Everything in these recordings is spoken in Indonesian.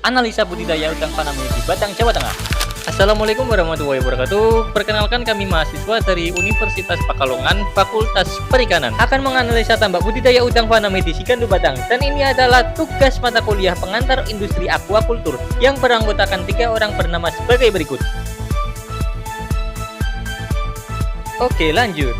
analisa budidaya udang faname di Batang, Jawa Tengah. Assalamualaikum warahmatullahi wabarakatuh. Perkenalkan, kami mahasiswa dari Universitas Pekalongan, Fakultas Perikanan, akan menganalisa tambak budidaya udang faname di Sikandu, Batang. Dan ini adalah tugas mata kuliah pengantar industri aquacultur yang beranggotakan 3 orang bernama sebagai berikut. Oke, lanjut.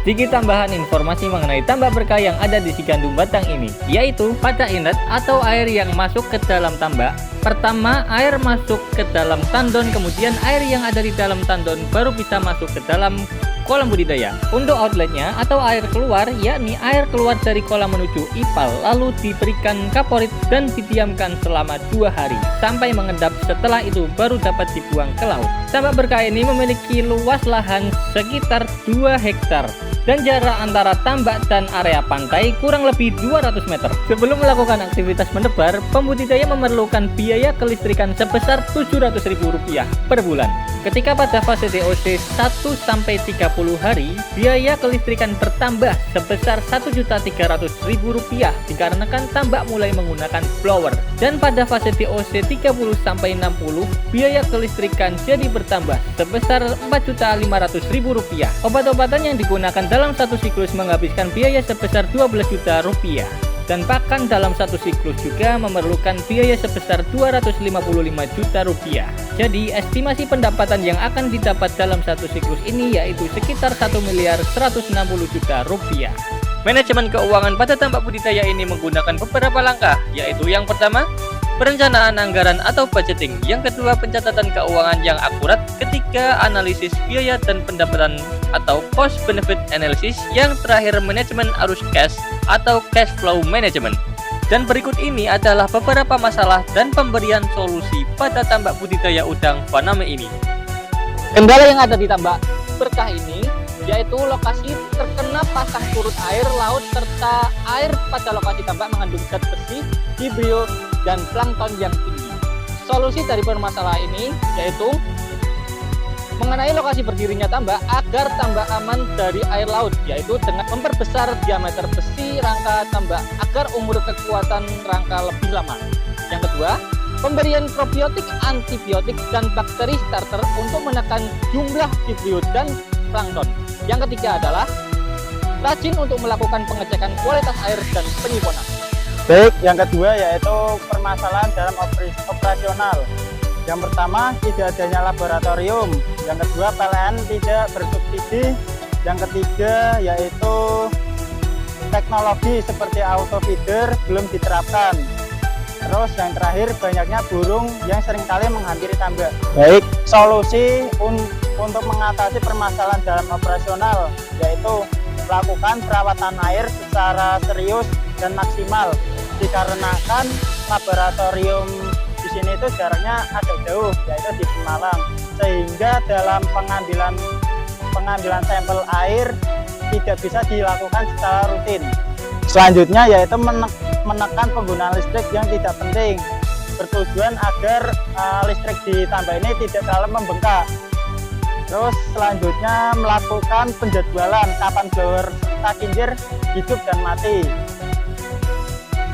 Sedikit tambahan informasi mengenai tambak berkah yang ada di Sikandu, Batang ini, yaitu pada inlet atau air yang masuk ke dalam tambak. Pertama, air masuk ke dalam tandon, kemudian air yang ada di dalam tandon baru bisa masuk ke dalam kolam budidaya. Untuk outletnya atau air keluar, yakni air keluar dari kolam menuju ipal, lalu diberikan kaporit dan didiamkan selama 2 hari sampai mengendap. Setelah itu baru dapat dibuang ke laut. Tambak berkah ini memiliki luas lahan sekitar 2 hektar dan jarak antara tambak dan area pantai kurang lebih 200 meter. Sebelum melakukan aktivitas menebar, pembudidaya memerlukan biaya kelistrikan sebesar Rp700.000 per bulan. Ketika pada fase DOC 1-30 hari, biaya kelistrikan bertambah sebesar Rp1.300.000 dikarenakan tambak mulai menggunakan blower. Dan pada fase DOC 30-60, biaya kelistrikan jadi bertambah sebesar Rp4.500.000. Obat-obatan yang digunakan dalam satu siklus menghabiskan biaya sebesar Rp12 juta. Dan pakan dalam satu siklus juga memerlukan biaya sebesar Rp255 juta. Jadi estimasi pendapatan yang akan didapat dalam satu siklus ini yaitu sekitar Rp1.160 juta. Manajemen keuangan pada tambak budidaya ini menggunakan beberapa langkah, yaitu yang pertama, perencanaan anggaran atau budgeting. Yang kedua, pencatatan keuangan yang akurat. Ketiga, analisis biaya dan pendapatan atau cost benefit analysis. Yang terakhir, manajemen arus cash atau cash flow management. Dan berikut ini adalah beberapa masalah dan pemberian solusi pada tambak budidaya udang faname ini. Kendala yang ada di tambak berkah ini yaitu lokasi terkena pasang surut air laut serta air pada lokasi tambak mengandung zat besi, vibrio, dan plankton yang tinggi. Solusi dari permasalahan ini yaitu mengenai lokasi berdirinya tambak agar tambak aman dari air laut, yaitu dengan memperbesar diameter besi rangka tambak agar umur kekuatan rangka lebih lama. Yang kedua, pemberian probiotik, antibiotik, dan bakteri starter untuk menekan jumlah vibrio dan plankton. Yang ketiga adalah rajin untuk melakukan pengecekan kualitas air dan penyimpanan. Baik, yang kedua yaitu permasalahan dalam operasional. Yang pertama, tidak adanya laboratorium. Yang kedua, PLN tidak bersubsidi. Yang ketiga yaitu teknologi seperti auto feeder belum diterapkan. Terus yang terakhir, banyaknya burung yang seringkali menghampiri tambak. Baik, solusi untuk mengatasi permasalahan dalam operasional yaitu melakukan perawatan air secara serius dan maksimal, dikarenakan laboratorium di sini itu jaraknya agak jauh, yaitu di Pemalang, sehingga dalam pengambilan sampel air tidak bisa dilakukan secara rutin. Selanjutnya yaitu menekan penggunaan listrik yang tidak penting, bertujuan agar listrik di tambak ini tidak terlalu membengkak. Terus selanjutnya melakukan penjadwalan kapan blower takinjir hidup dan mati.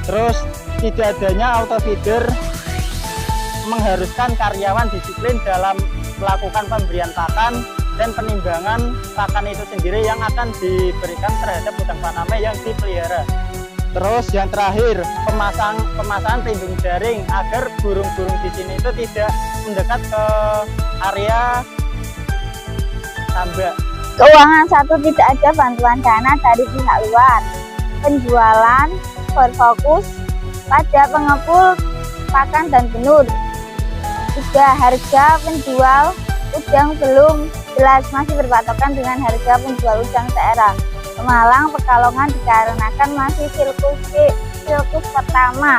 Terus tidak adanya auto feeder mengharuskan karyawan disiplin dalam melakukan pemberian pakan dan penimbangan pakan itu sendiri yang akan diberikan terhadap udang faname yang dipelihara. Terus yang terakhir, pemasangan pelindung jaring agar burung-burung di sini itu tidak mendekat ke area tambak. Keuangan 1, tidak ada bantuan dana dari pihak luar. Penjualan berfokus pada pengepul pakan dan benur. 3. Harga penjual udang belum jelas, masih berpatokan dengan harga penjual udang daerah Pemalang, Pekalongan dikarenakan masih silkus pertama.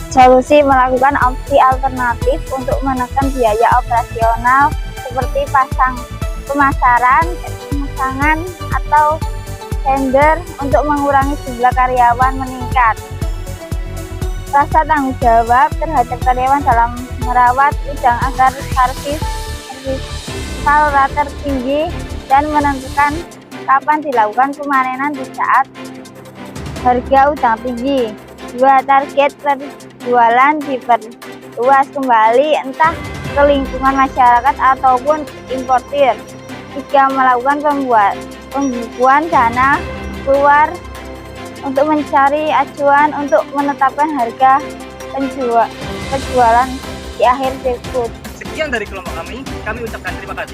Solusi melakukan opsi alternatif untuk menekan biaya operasional seperti pemasaran, pemasangan, atau tender untuk mengurangi jumlah karyawan meningkat. Rasa tanggung jawab terhadap karyawan dalam merawat udang agar survival rate tinggi dan menentukan kapan dilakukan pemanenan di saat harga udang tinggi. Kedua, target penjualan diperluas kembali entah ke lingkungan masyarakat ataupun importir. 3. Melakukan pembukuan dana keluar untuk mencari acuan untuk menetapkan harga penjualan di akhir sirkuit. Sekian dari kelompok kami ucapkan terima kasih.